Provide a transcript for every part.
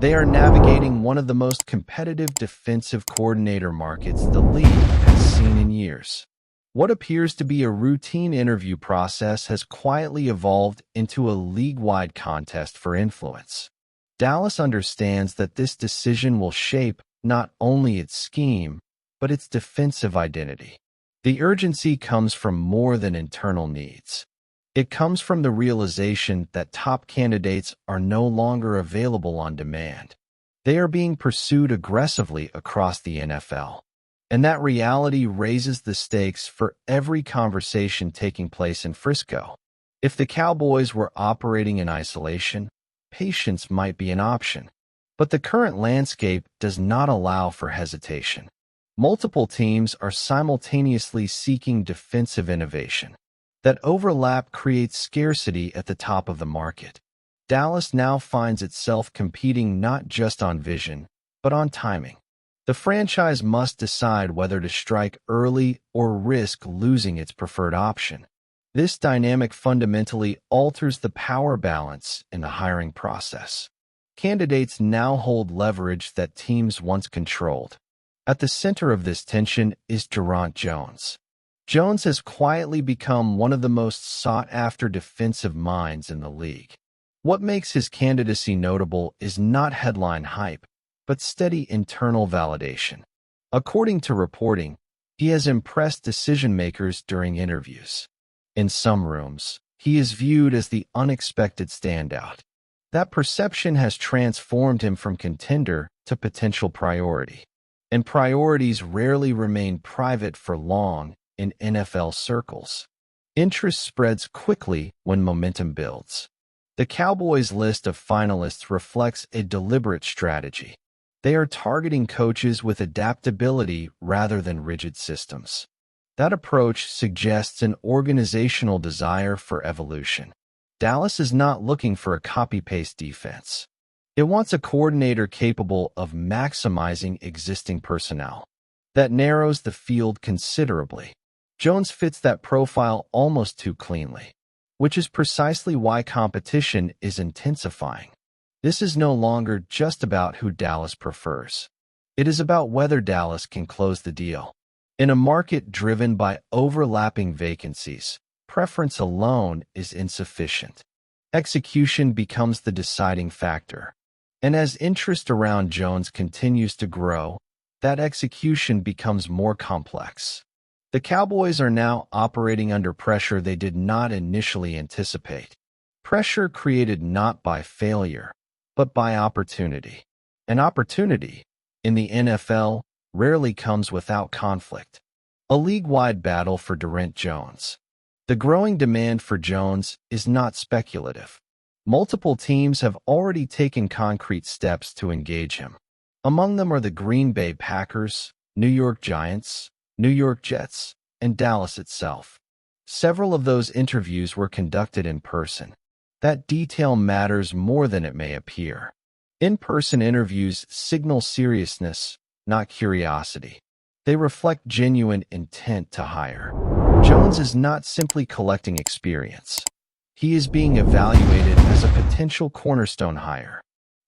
They are navigating one of the most competitive defensive coordinator markets the league has seen in years. What appears to be a routine interview process has quietly evolved into a league-wide contest for influence. Dallas understands that this decision will shape not only its scheme, but its defensive identity. The urgency comes from more than internal needs. It comes from the realization that top candidates are no longer available on demand. They are being pursued aggressively across the NFL. And that reality raises the stakes for every conversation taking place in Frisco. If the Cowboys were operating in isolation, patience might be an option. But the current landscape does not allow for hesitation. Multiple teams are simultaneously seeking defensive innovation. That overlap creates scarcity at the top of the market. Dallas now finds itself competing not just on vision, but on timing. The franchise must decide whether to strike early or risk losing its preferred option. This dynamic fundamentally alters the power balance in the hiring process. Candidates now hold leverage that teams once controlled. At the center of this tension is Durant Jones. Jones has quietly become one of the most sought-after defensive minds in the league. What makes his candidacy notable is not headline hype, but steady internal validation. According to reporting, he has impressed decision-makers during interviews. In some rooms, he is viewed as the unexpected standout. That perception has transformed him from contender to potential priority. And priorities rarely remain private for long in NFL circles. Interest spreads quickly when momentum builds. The Cowboys' list of finalists reflects a deliberate strategy. They are targeting coaches with adaptability rather than rigid systems. That approach suggests an organizational desire for evolution. Dallas is not looking for a copy-paste defense. It wants a coordinator capable of maximizing existing personnel. That narrows the field considerably. Jones fits that profile almost too cleanly, which is precisely why competition is intensifying. This is no longer just about who Dallas prefers. It is about whether Dallas can close the deal. In a market driven by overlapping vacancies, preference alone is insufficient. Execution becomes the deciding factor. And as interest around Jones continues to grow, that execution becomes more complex. The Cowboys are now operating under pressure they did not initially anticipate. Pressure created not by failure, but by opportunity. An opportunity, in the NFL, rarely comes without conflict. A league-wide battle for Durant Jones. The growing demand for Jones is not speculative. Multiple teams have already taken concrete steps to engage him. Among them are the Green Bay Packers, New York Giants, New York Jets, and Dallas itself. Several of those interviews were conducted in person. That detail matters more than it may appear. In-person interviews signal seriousness, not curiosity. They reflect genuine intent to hire. Jones is not simply collecting experience. He is being evaluated as a potential cornerstone hire.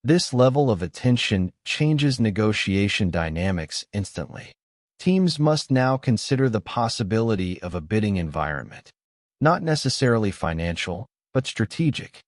This level of attention changes negotiation dynamics instantly. Teams must now consider the possibility of a bidding environment, not necessarily financial, but strategic.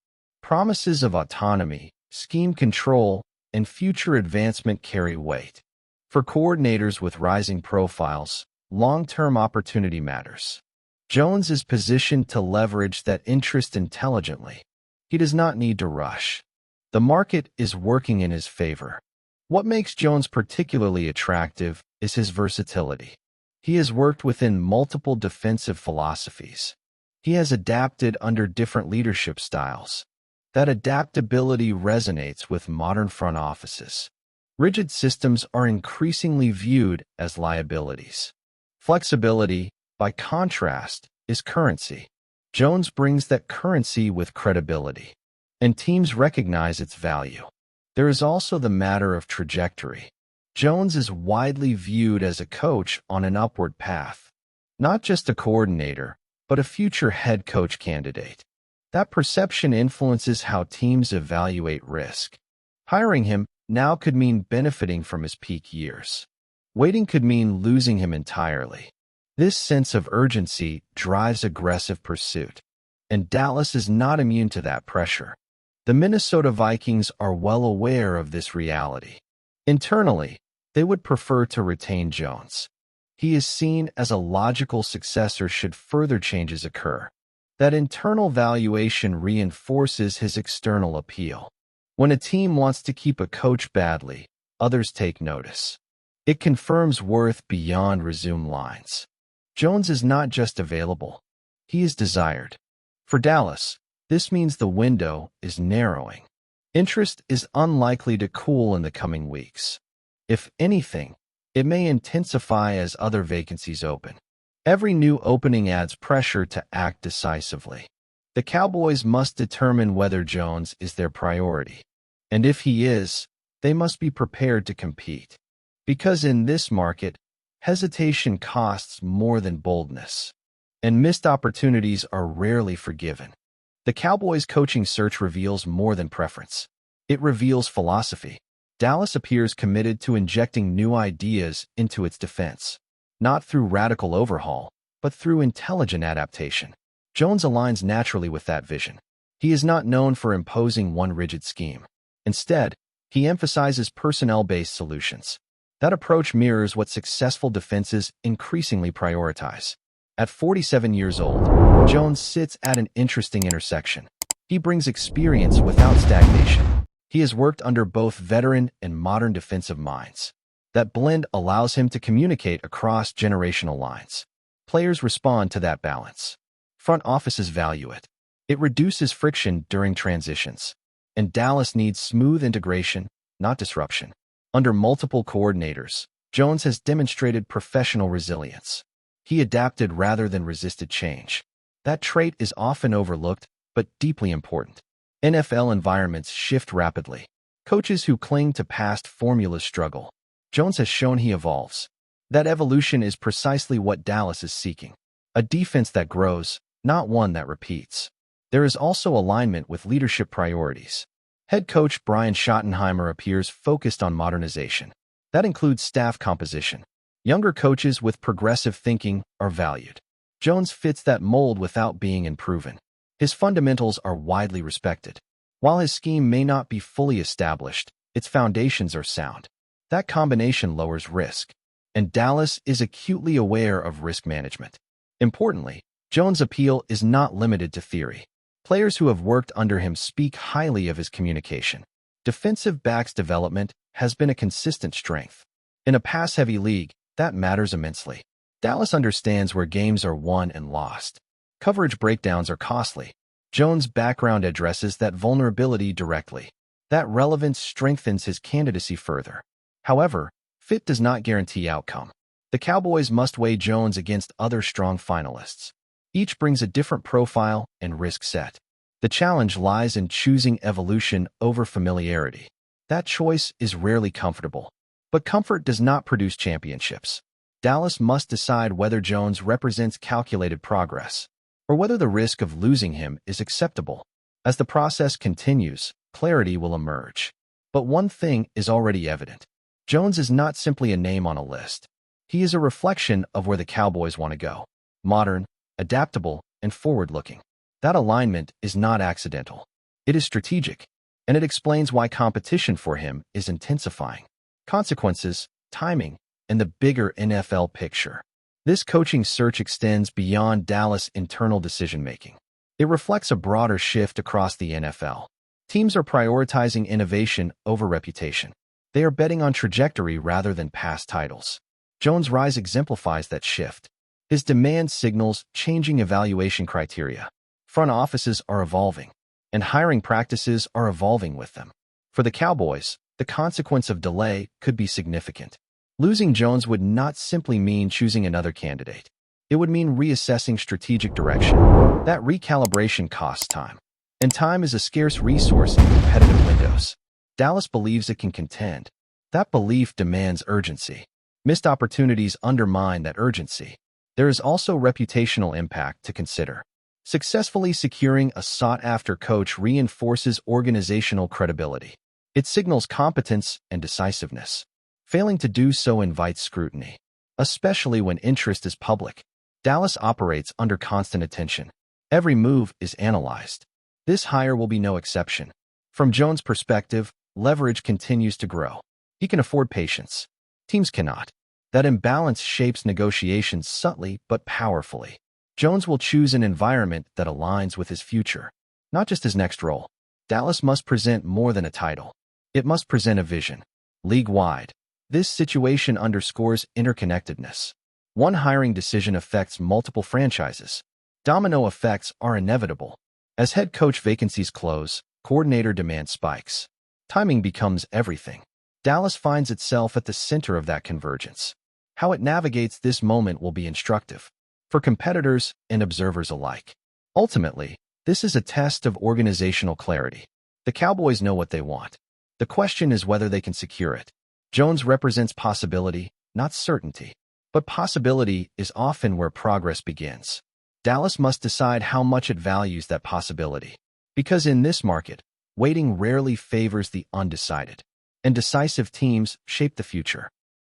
Promises of autonomy, scheme control, and future advancement carry weight. For coordinators with rising profiles, long-term opportunity matters. Jones is positioned to leverage that interest intelligently. He does not need to rush. The market is working in his favor. What makes Jones particularly attractive is his versatility. He has worked within multiple defensive philosophies. He has adapted under different leadership styles. That adaptability resonates with modern front offices. Rigid systems are increasingly viewed as liabilities. Flexibility, by contrast, is currency. Jones brings that currency with credibility, and teams recognize its value. There is also the matter of trajectory. Jones is widely viewed as a coach on an upward path, not just a coordinator, but a future head coach candidate. That perception influences how teams evaluate risk. Hiring him Now could mean benefiting from his peak years. Waiting could mean losing him entirely. This sense of urgency drives aggressive pursuit, and Dallas is not immune to that pressure. The Minnesota Vikings are well aware of this reality. Internally, they would prefer to retain Jones. He is seen as a logical successor should further changes occur. That internal valuation reinforces his external appeal. When a team wants to keep a coach badly, others take notice. It confirms worth beyond resume lines. Jones is not just available, he is desired. For Dallas, this means the window is narrowing. Interest is unlikely to cool in the coming weeks. If anything, it may intensify as other vacancies open. Every new opening adds pressure to act decisively. The Cowboys must determine whether Jones is their priority. And if he is, they must be prepared to compete. Because in this market, hesitation costs more than boldness. And missed opportunities are rarely forgiven. The Cowboys' coaching search reveals more than preference. It reveals philosophy. Dallas appears committed to injecting new ideas into its defense, not through radical overhaul, but through intelligent adaptation. Jones aligns naturally with that vision. He is not known for imposing one rigid scheme. Instead, he emphasizes personnel-based solutions. That approach mirrors what successful defenses increasingly prioritize. At 47 years old, Jones sits at an interesting intersection. He brings experience without stagnation. He has worked under both veteran and modern defensive minds. That blend allows him to communicate across generational lines. Players respond to that balance. Front offices value it. It reduces friction during transitions. And Dallas needs smooth integration, not disruption. Under multiple coordinators, Jones has demonstrated professional resilience. He adapted rather than resisted change. That trait is often overlooked, but deeply important. NFL environments shift rapidly. Coaches who cling to past formulas struggle. Jones has shown he evolves. That evolution is precisely what Dallas is seeking. A defense that grows, not one that repeats. There is also alignment with leadership priorities. Head coach Brian Schottenheimer appears focused on modernization. That includes staff composition. Younger coaches with progressive thinking are valued. Jones fits that mold without being unproven. His fundamentals are widely respected. While his scheme may not be fully established, its foundations are sound. That combination lowers risk, and Dallas is acutely aware of risk management. Importantly, Jones' appeal is not limited to theory. Players who have worked under him speak highly of his communication. Defensive backs development has been a consistent strength. In a pass-heavy league, that matters immensely. Dallas understands where games are won and lost. Coverage breakdowns are costly. Jones' background addresses that vulnerability directly. That relevance strengthens his candidacy further. However, fit does not guarantee outcome. The Cowboys must weigh Jones against other strong finalists. Each brings a different profile and risk set. The challenge lies in choosing evolution over familiarity. That choice is rarely comfortable. But comfort does not produce championships. Dallas must decide whether Jones represents calculated progress, or whether the risk of losing him is acceptable. As the process continues, clarity will emerge. But one thing is already evident. Jones is not simply a name on a list. He is a reflection of where the Cowboys want to go. Modern, adaptable, and forward-looking. That alignment is not accidental. It is strategic, and it explains why competition for him is intensifying. Consequences, timing, and the bigger NFL picture. This coaching search extends beyond Dallas' internal decision-making. It reflects a broader shift across the NFL. Teams are prioritizing innovation over reputation. They are betting on trajectory rather than past titles. Jones' rise exemplifies that shift. His demand signals changing evaluation criteria. Front offices are evolving, and hiring practices are evolving with them. For the Cowboys, the consequence of delay could be significant. Losing Jones would not simply mean choosing another candidate. It would mean reassessing strategic direction. That recalibration costs time. And time is a scarce resource in competitive windows. Dallas believes it can contend. That belief demands urgency. Missed opportunities undermine that urgency. There is also reputational impact to consider. Successfully securing a sought-after coach reinforces organizational credibility. It signals competence and decisiveness. Failing to do so invites scrutiny, especially when interest is public. Dallas operates under constant attention. Every move is analyzed. This hire will be no exception. From Jones' perspective, leverage continues to grow. He can afford patience. Teams cannot. That imbalance shapes negotiations subtly but powerfully. Jones will choose an environment that aligns with his future, not just his next role. Dallas must present more than a title. It must present a vision. League-wide, this situation underscores interconnectedness. One hiring decision affects multiple franchises. Domino effects are inevitable. As head coach vacancies close, coordinator demand spikes. Timing becomes everything. Dallas finds itself at the center of that convergence. How it navigates this moment will be instructive for competitors and observers alike. Ultimately, this is a test of organizational clarity. The Cowboys know what they want. The question is whether they can secure it. Jones represents possibility, not certainty. But possibility is often where progress begins. Dallas must decide how much it values that possibility. Because in this market, waiting rarely favors the undecided, and decisive teams shape the future.